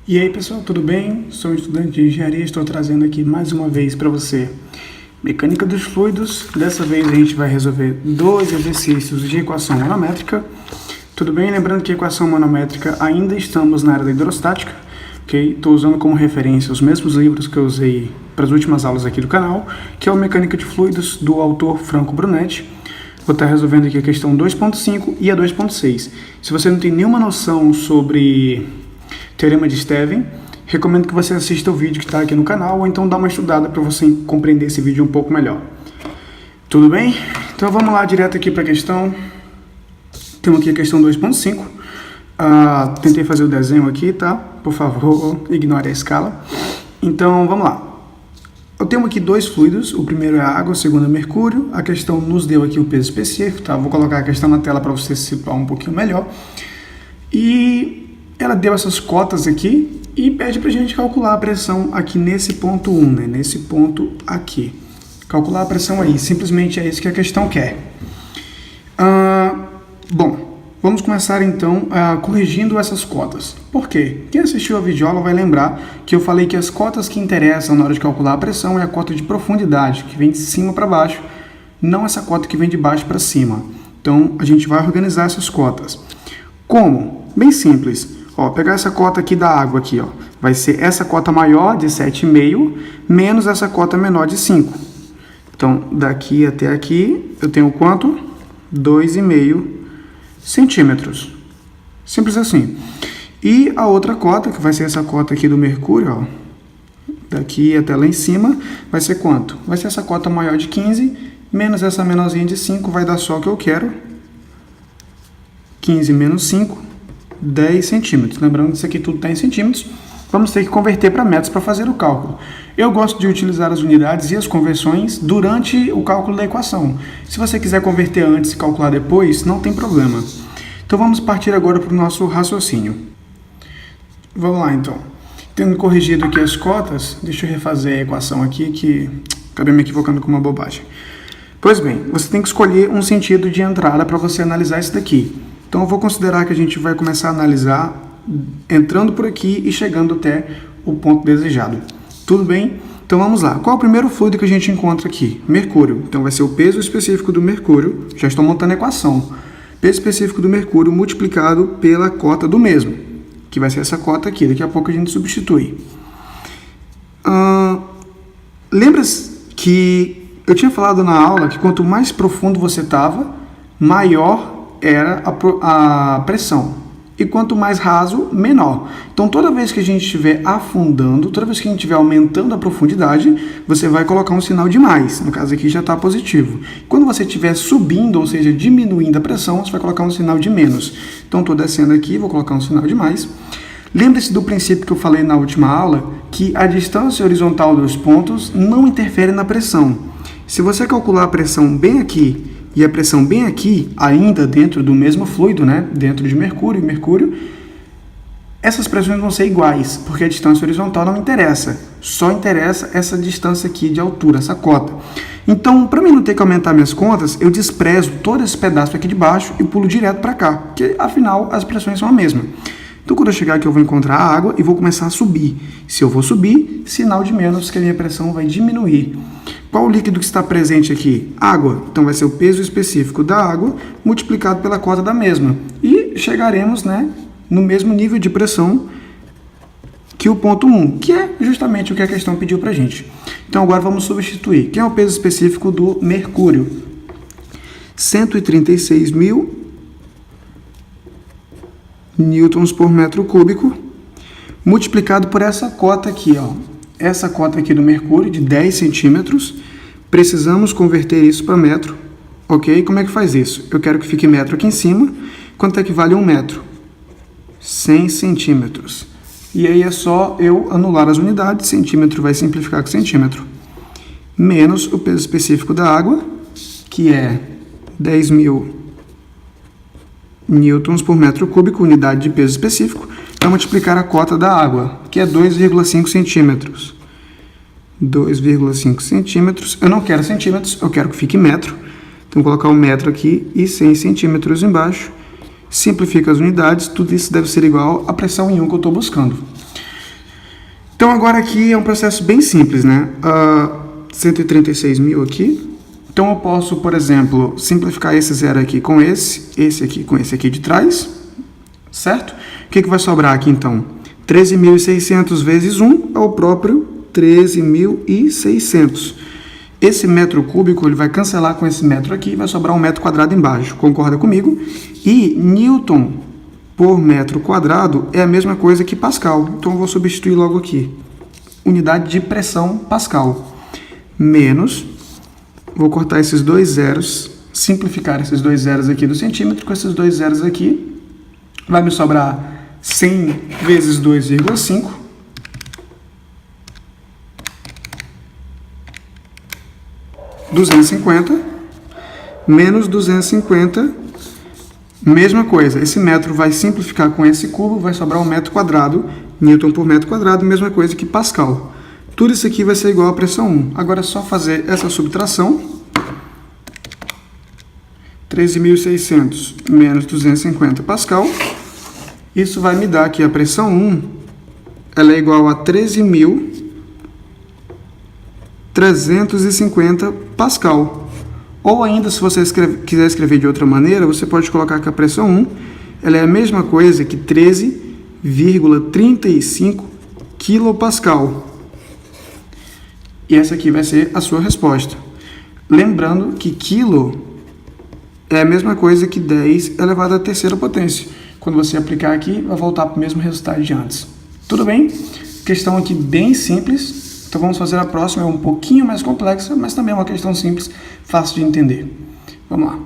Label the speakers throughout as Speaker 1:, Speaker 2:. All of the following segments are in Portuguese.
Speaker 1: E aí pessoal, tudo bem? Sou um estudante de engenharia e estou trazendo aqui mais uma vez para você mecânica dos fluidos. Dessa vez a gente vai resolver dois exercícios de equação manométrica. Tudo bem? Lembrando que equação manométrica ainda estamos na área da hidrostática, ok? Estou usando como referência os mesmos livros que eu usei para as últimas aulas aqui do canal, que é o Mecânica de Fluidos do autor Franco Brunetti. Vou estar resolvendo aqui a questão 2.5 e a 2.6. Se você não tem nenhuma noção sobre Teorema de Stevin, recomendo que você assista o vídeo que está aqui no canal, ou então dá uma estudada para você compreender esse vídeo um pouco melhor. Tudo bem? Então vamos lá direto aqui para a questão. Temos aqui a questão 2.5. Tentei fazer o desenho aqui, tá? Por favor, ignore a escala. Então vamos lá. Eu tenho aqui dois fluidos, o primeiro é a água, o segundo é mercúrio. A questão nos deu aqui o peso específico, tá? Vou colocar a questão na tela para você se situar um pouquinho melhor. E ela deu essas cotas aqui e pede para a gente calcular a pressão aqui nesse ponto 1, né? Nesse ponto aqui. Calcular a pressão aí, simplesmente é isso que a questão quer. Bom, vamos começar então corrigindo essas cotas. Por quê? Quem assistiu a videoaula vai lembrar que eu falei que as cotas que interessam na hora de calcular a pressão é a cota de profundidade, que vem de cima para baixo, não essa cota que vem de baixo para cima. Então, a gente vai organizar essas cotas. Como? Bem simples. Ó, pegar essa cota aqui da água aqui, ó, vai ser essa cota maior de 7,5 menos essa cota menor de 5. Então, daqui até aqui, eu tenho quanto? 2,5 centímetros. Simples assim. E a outra cota, que vai ser essa cota aqui do mercúrio, ó, daqui até lá em cima, vai ser quanto? Vai ser essa cota maior de 15 menos essa menorzinha de 5, vai dar só o que eu quero. 15 menos 5. 10 centímetros. Lembrando que isso aqui tudo está em centímetros, vamos ter que converter para metros para fazer o cálculo. Eu gosto de utilizar as unidades e as conversões durante o cálculo da equação. Se você quiser converter antes e calcular depois, não tem problema. Então vamos partir agora para o nosso raciocínio. Vamos lá então. Tendo corrigido aqui as cotas, deixa eu refazer a equação aqui que acabei me equivocando com uma bobagem. Pois bem, você tem que escolher um sentido de entrada para você analisar isso daqui. Então eu vou considerar que a gente vai começar a analisar entrando por aqui e chegando até o ponto desejado. Tudo bem? Então vamos lá. Qual é o primeiro fluido que a gente encontra aqui? Mercúrio. Então vai ser o peso específico do mercúrio. Já estou montando a equação. Peso específico do mercúrio multiplicado pela cota do mesmo, que vai ser essa cota aqui. Daqui a pouco a gente substitui. Lembra-se que eu tinha falado na aula que quanto mais profundo você estava, maior era a pressão, e quanto mais raso, menor. Então toda vez que a gente estiver afundando, toda vez que a gente estiver aumentando a profundidade, você vai colocar um sinal de mais, no caso aqui já está positivo. Quando você estiver subindo, ou seja, diminuindo a pressão, você vai colocar um sinal de menos. Então estou descendo aqui, vou colocar um sinal de mais. Lembre-se do princípio que eu falei na última aula, que a distância horizontal dos pontos não interfere na pressão. Se você calcular a pressão bem aqui, e a pressão bem aqui, ainda dentro do mesmo fluido, né? Dentro de mercúrio e mercúrio, essas pressões vão ser iguais, porque a distância horizontal não interessa. Só interessa essa distância aqui de altura, essa cota. Então, para mim não ter que aumentar minhas contas, eu desprezo todo esse pedaço aqui de baixo e pulo direto para cá, porque afinal as pressões são a mesma. Então, quando eu chegar aqui, eu vou encontrar a água e vou começar a subir. Se eu vou subir, sinal de menos, que a minha pressão vai diminuir. Qual o líquido que está presente aqui? Água. Então, vai ser o peso específico da água multiplicado pela cota da mesma. E chegaremos, né, no mesmo nível de pressão que o ponto 1, que é justamente o que a questão pediu para a gente. Então, agora vamos substituir. Quem é o peso específico do mercúrio? 136.000 newtons por metro cúbico, multiplicado por essa cota aqui, ó. Essa cota aqui do mercúrio, de 10 centímetros, precisamos converter isso para metro, ok? Como é que faz isso? Eu quero que fique metro aqui em cima. Quanto é que vale 1 metro? 100 centímetros. E aí é só eu anular as unidades, centímetro vai simplificar com centímetro, menos o peso específico da água, que é 10.000 newtons por metro cúbico, unidade de peso específico, para multiplicar a cota da água, que é 2,5 centímetros. 2,5 centímetros. Eu não quero centímetros, eu quero que fique metro. Então, vou colocar um metro aqui e 100 centímetros embaixo. Simplifica as unidades, tudo isso deve ser igual à pressão em 1 que eu estou buscando. Então agora aqui é um processo bem simples, né? 136 mil aqui. Então eu posso, por exemplo, simplificar esse zero aqui com esse aqui com esse aqui de trás, certo? O que vai sobrar aqui então? 13.600 vezes 1 é o próprio 13.600. Esse metro cúbico ele vai cancelar com esse metro aqui e vai sobrar um metro quadrado embaixo. Concorda comigo? E Newton por metro quadrado é a mesma coisa que Pascal. Então eu vou substituir logo aqui. Unidade de pressão Pascal. Menos, vou cortar esses dois zeros, simplificar esses dois zeros aqui do centímetro com esses dois zeros aqui. Vai me sobrar 100 vezes 2,5. Menos 250, mesma coisa, esse metro vai simplificar com esse cubo, vai sobrar um metro quadrado, Newton por metro quadrado, mesma coisa que Pascal. Tudo isso aqui vai ser igual à pressão 1. Agora é só fazer essa subtração. 13.600 menos 250 Pascal. Isso vai me dar que a pressão 1 ela é igual a 13.350 Pascal. Ou ainda, se você quiser escrever de outra maneira, você pode colocar que a pressão 1 ela é a mesma coisa que 13,35 kPa. E essa aqui vai ser a sua resposta. Lembrando que quilo é a mesma coisa que 10 elevado à terceira potência. Quando você aplicar aqui, vai voltar para o mesmo resultado de antes. Tudo bem? Questão aqui bem simples. Então vamos fazer a próxima, é um pouquinho mais complexa, mas também é uma questão simples, fácil de entender. Vamos lá.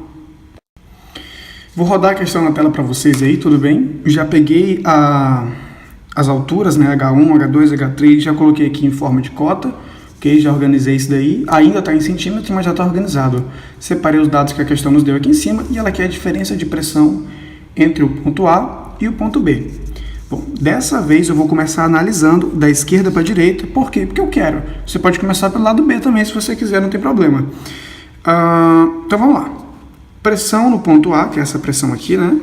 Speaker 1: Vou rodar a questão na tela para vocês aí, tudo bem? Já peguei as alturas, né, H1, H2, H3, já coloquei aqui em forma de cota, ok? Já organizei isso daí, ainda está em centímetros, mas já está organizado. Separei os dados que a questão nos deu aqui em cima e ela quer a diferença de pressão entre o ponto A e o ponto B. Bom, dessa vez eu vou começar analisando da esquerda para a direita. Por quê? Porque eu quero. Você pode começar pelo lado B também, se você quiser, não tem problema. Então vamos lá. Pressão no ponto A, que é essa pressão aqui, né?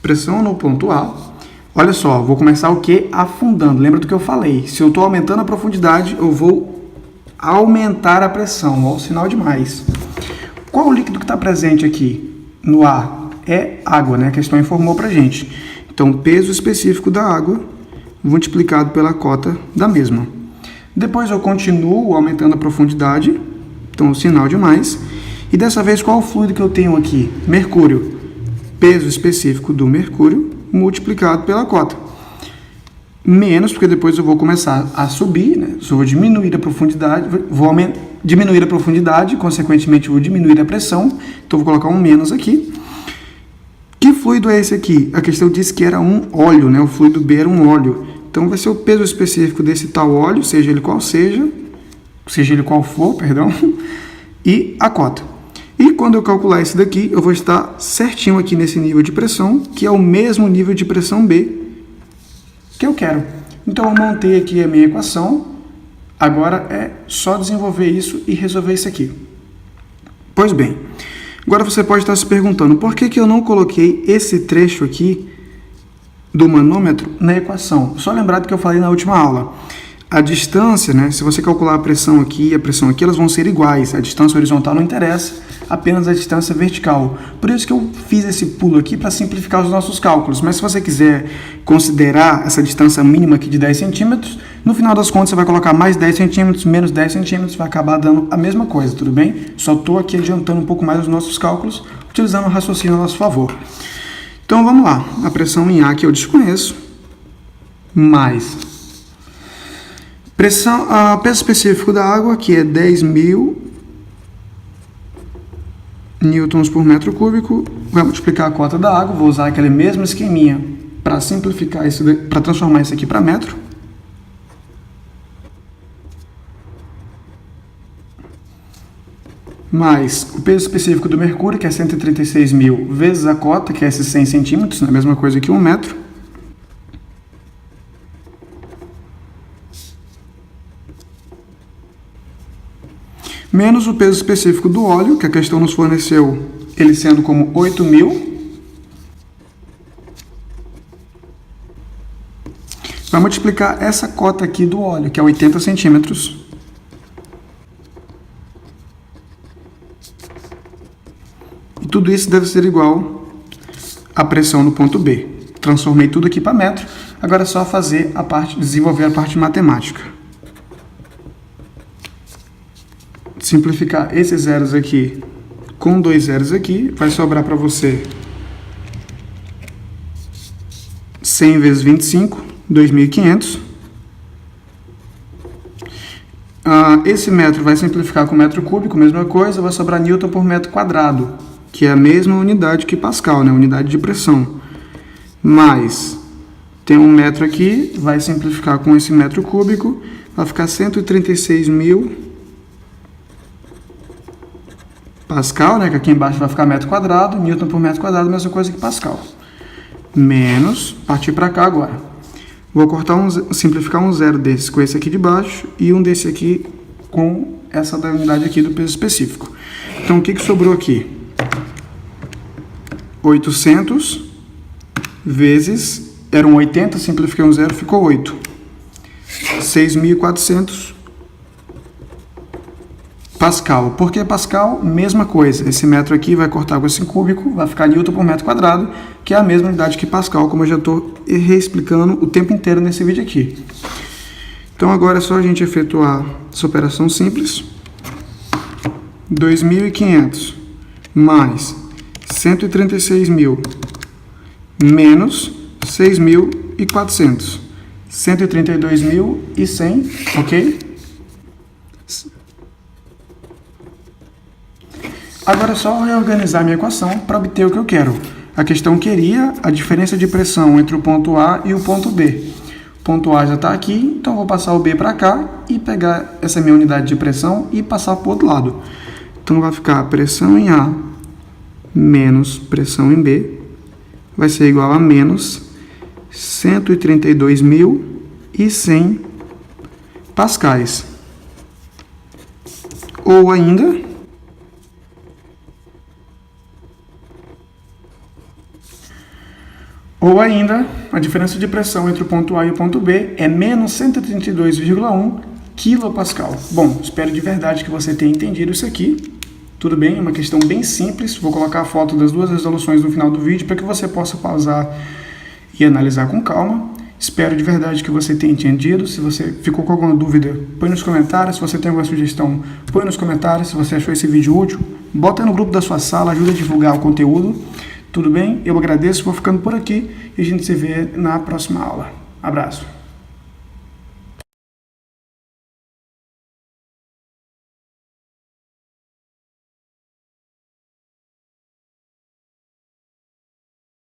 Speaker 1: Pressão no ponto A. Olha só, vou começar o quê? Afundando. Lembra do que eu falei? Se eu estou aumentando a profundidade, eu vou aumentar a pressão. Olha o sinal de mais. Qual o líquido que está presente aqui no A? É água, né? A questão informou para a gente. Então, peso específico da água multiplicado pela cota da mesma. Depois eu continuo aumentando a profundidade. Então, o sinal de mais. E dessa vez, qual o fluido que eu tenho aqui? Mercúrio. Peso específico do mercúrio multiplicado pela cota. Menos, porque depois eu vou começar a subir, né? Eu vou diminuir a profundidade, diminuir a profundidade, consequentemente vou diminuir a pressão. Então, vou colocar um menos aqui. Que fluido é esse aqui? A questão disse que era um óleo, né? O fluido B era um óleo. Então, vai ser o peso específico desse tal óleo, seja ele qual for, perdão, e a cota. E quando eu calcular esse daqui, eu vou estar certinho aqui nesse nível de pressão, que é o mesmo nível de pressão B que eu quero. Então, eu montei aqui a minha equação. Agora é só desenvolver isso e resolver isso aqui. Pois bem, agora você pode estar se perguntando por que eu não coloquei esse trecho aqui do manômetro na equação. Só lembrar do que eu falei na última aula. A distância, né, se você calcular a pressão aqui e a pressão aqui, elas vão ser iguais. A distância horizontal não interessa, apenas a distância vertical. Por isso que eu fiz esse pulo aqui para simplificar os nossos cálculos. Mas se você quiser considerar essa distância mínima aqui de 10 centímetros, no final das contas você vai colocar mais 10 centímetros, menos 10 centímetros, vai acabar dando a mesma coisa, tudo bem? Só estou aqui adiantando um pouco mais os nossos cálculos, utilizando o raciocínio a nosso favor. Então vamos lá, a pressão em A que eu desconheço, mais pressão, peso específico da água, que é 10.000 newtons por metro cúbico, vai multiplicar a cota da água, vou usar aquele mesmo esqueminha para simplificar isso, para transformar isso aqui para metro. Mais o peso específico do mercúrio, que é 136.000, vezes a cota, que é esses 100 centímetros, a mesma coisa que 1 metro. Menos o peso específico do óleo, que a questão nos forneceu, ele sendo como 8.000. vai multiplicar essa cota aqui do óleo, que é 80 centímetros. E tudo isso deve ser igual à pressão no ponto B. Transformei tudo aqui para metro. Agora é só fazer a parte, desenvolver a parte matemática. Simplificar esses zeros aqui com 2 zeros aqui, vai sobrar para você 100 vezes 25, 2.500. Esse metro vai simplificar com metro cúbico, mesma coisa, vai sobrar Newton por metro quadrado, que é a mesma unidade que Pascal, né? Unidade de pressão. Mas tem um metro aqui, vai simplificar com esse metro cúbico, vai ficar 136.000 Pascal, né? Que aqui embaixo vai ficar metro quadrado, Newton por metro quadrado, mesma coisa que Pascal. Menos, partir para cá agora. Vou simplificar um zero desse com esse aqui de baixo e um desse aqui com essa da unidade aqui do peso específico. Então, o que sobrou aqui? 800 vezes, eram 80, simplifiquei um zero, ficou 8. 6.400 Pascal. Por que Pascal? Mesma coisa. Esse metro aqui vai cortar com esse cúbico, vai ficar Newton por metro quadrado, que é a mesma unidade que Pascal, como eu já estou reexplicando o tempo inteiro nesse vídeo aqui. Então agora é só a gente efetuar essa operação simples. 2.500 mais 136.000 menos 6.400. 132.100, ok? Agora é só reorganizar a minha equação para obter o que eu quero. A questão queria a diferença de pressão entre o ponto A e o ponto B. O ponto A já está aqui, então eu vou passar o B para cá e pegar essa minha unidade de pressão e passar para o outro lado. Então vai ficar pressão em A menos pressão em B vai ser igual a menos 132.100 pascais. Ou ainda, a diferença de pressão entre o ponto A e o ponto B é menos 132,1 kPa. Bom, espero de verdade que você tenha entendido isso aqui. Tudo bem? É uma questão bem simples. Vou colocar a foto das duas resoluções no final do vídeo para que você possa pausar e analisar com calma. Espero de verdade que você tenha entendido. Se você ficou com alguma dúvida, põe nos comentários. Se você tem alguma sugestão, põe nos comentários. Se você achou esse vídeo útil, bota no grupo da sua sala, ajuda a divulgar o conteúdo. Tudo bem? Eu agradeço, vou ficando por aqui e a gente se vê na próxima aula. Abraço!